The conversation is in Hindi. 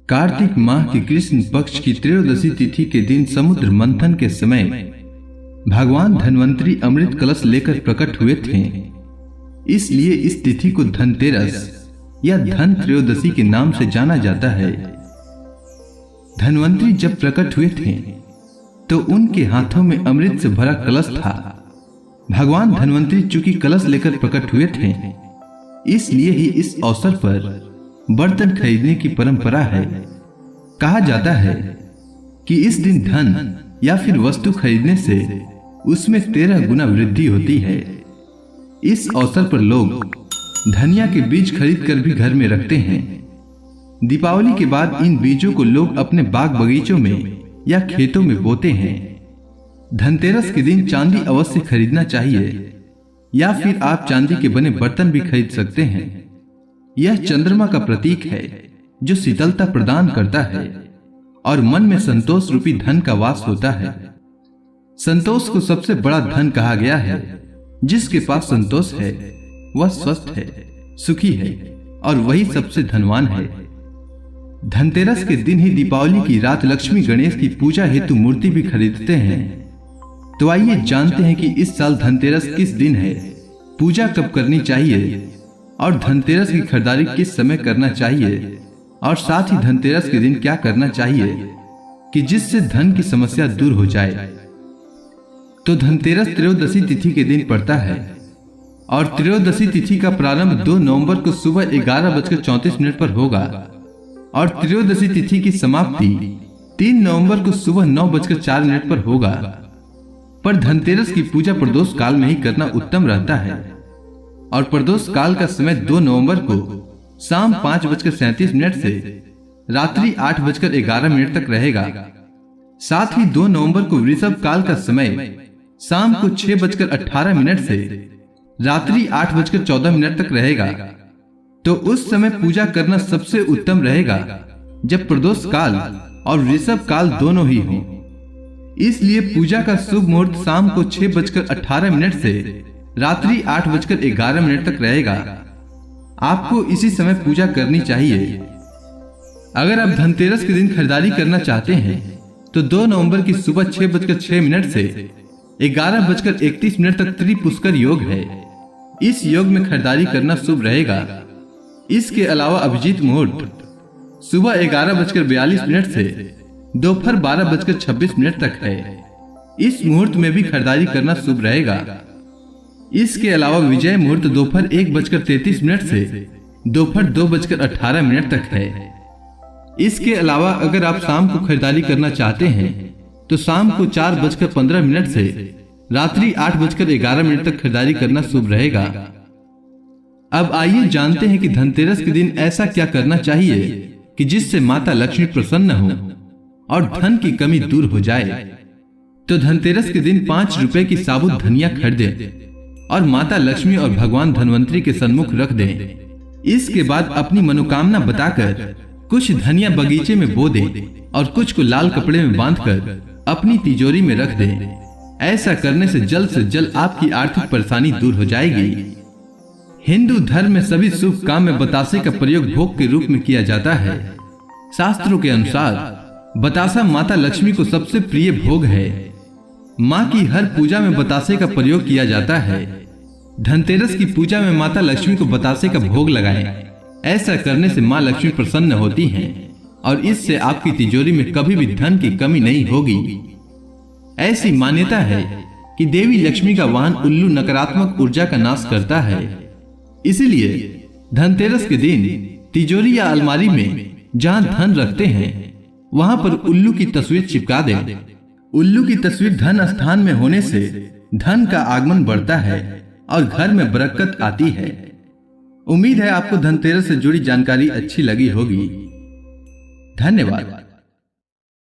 कार्तिक माह की कृष्ण पक्ष की त्रयोदशी तिथि के दिन समुद्र मंथन के समय भगवान धन्वंतरी अमृत कलश लेकर प्रकट हुए थे। इसलिए इस तिथि को धनतेरस या धन त्रयोदशी के नाम से जाना जाता है। धन्वंतरी जब प्रकट हुए थे तो उनके हाथों में अमृत से भरा कलश था। भगवान धन्वंतरी चूंकि कलश लेकर प्रकट हुए थे, इसलिए ही इस अवसर पर बर्तन खरीदने की परंपरा है। कहा जाता है कि इस दिन धन या फिर वस्तु खरीदने से उसमें 13 गुना वृद्धि होती है। इस अवसर पर लोग धनिया के बीज खरीद कर भी घर में रखते हैं। दीपावली के बाद इन बीजों को लोग अपने बाग बगीचों में या खेतों में बोते हैं। धनतेरस के दिन चांदी अवश्य खरीदना चाहिए, या फिर आप चांदी के बने बर्तन भी खरीद सकते हैं। यह चंद्रमा का प्रतीक है जो शीतलता प्रदान करता है और मन में संतोष रूपी धन का वास होता है। संतोष को सबसे बड़ा धन कहा गया है। जिसके पास संतोष है वह स्वस्थ है, सुखी है और वही सबसे धनवान है। धनतेरस के दिन ही दीपावली की रात लक्ष्मी गणेश की पूजा हेतु मूर्ति भी खरीदते हैं। तो आइए जानते हैं कि इस साल धनतेरस किस दिन है, पूजा कब करनी चाहिए और धनतेरस की खरीदारी किस समय करना चाहिए, और साथ ही धनतेरस के दिन क्या करना चाहिए कि जिससे धन की समस्या दूर हो जाए। तो धनतेरस त्रयोदशी तिथि के दिन पड़ता है और त्रयोदशी तिथि का प्रारंभ 2 नवंबर को सुबह 11:34 पर होगा और त्रयोदशी तिथि की समाप्ति 3 नवंबर को सुबह 9:04 पर होगा। पर धनतेरस की पूजा प्रदोष काल में ही करना उत्तम रहता है और प्रदोष काल का समय 2 नवंबर को शाम 5:37 से रात्रि 8:11 तक रहेगा। साथ ही 2 नवंबर को वृषभ काल का समय शाम को 6:18 से रात्रि 8:14 तक रहेगा। तो उस समय पूजा करना सबसे उत्तम रहेगा जब प्रदोष काल और वृषभ काल दोनों ही हों। इसलिए पूजा का शुभ मुहूर्त शाम को 6:18 से रात्रि 8:11 तक रहेगा। आपको इसी समय पूजा करनी चाहिए। अगर आप धनतेरस के दिन खरीदारी करना चाहते हैं तो 2 नवंबर की सुबह 6:06 से 11:31 तक त्रिपुष्कर योग है। इस योग में खरीदारी करना शुभ रहेगा। इसके अलावा अभिजीत मुहूर्त सुबह 11:42 से दोपहर 12:26 तक है। इस मुहूर्त में भी खरीदारी करना शुभ रहेगा। इसके अलावा विजय मुहूर्त दोपहर 1:33 से दोपहर 2:18 तक है। इसके अलावा अगर आप शाम को खरीदारी करना चाहते हैं तो शाम को 4:15 से रात्रि 8:11 तक खरीदारी करना शुभ रहेगा। अब आइए जानते हैं कि धनतेरस के दिन ऐसा क्या करना चाहिए कि जिससे माता लक्ष्मी प्रसन्न हो और धन की कमी दूर हो जाए। तो धनतेरस के दिन 5 रुपए की साबुत धनिया खरीदें और माता लक्ष्मी और भगवान धन्वंतरी के सन्मुख रख दें। इसके बाद अपनी मनोकामना बताकर कुछ धनिया बगीचे में बो दें और कुछ को लाल कपड़े में बांधकर अपनी तिजोरी में रख दें। ऐसा करने से जल्द आपकी आर्थिक परेशानी दूर हो जाएगी। हिंदू धर्म में सभी शुभ काम में बतासे का प्रयोग भोग के रूप में किया जाता है। शास्त्रों के अनुसार बतासा माता लक्ष्मी को सबसे प्रिय भोग है। माँ की हर पूजा में बतासे का प्रयोग किया जाता है। धनतेरस की पूजा में माता लक्ष्मी को बतासे का भोग लगाएं। ऐसा करने से माँ लक्ष्मी प्रसन्न होती हैं और इससे आपकी तिजोरी में कभी भी धन की कमी नहीं होगी। ऐसी मान्यता है कि देवी लक्ष्मी का वाहन उल्लू नकारात्मक ऊर्जा का नाश करता है। इसलिए धनतेरस के दिन तिजोरी या अलमारी में जहां धन रखते हैं वहां पर उल्लू की तस्वीर चिपका दें। उल्लू की तस्वीर धन स्थान में होने से धन का आगमन बढ़ता है और घर में बरकत आती है। उम्मीद है आपको धनतेरस से जुड़ी जानकारी अच्छी लगी होगी। धन्यवाद।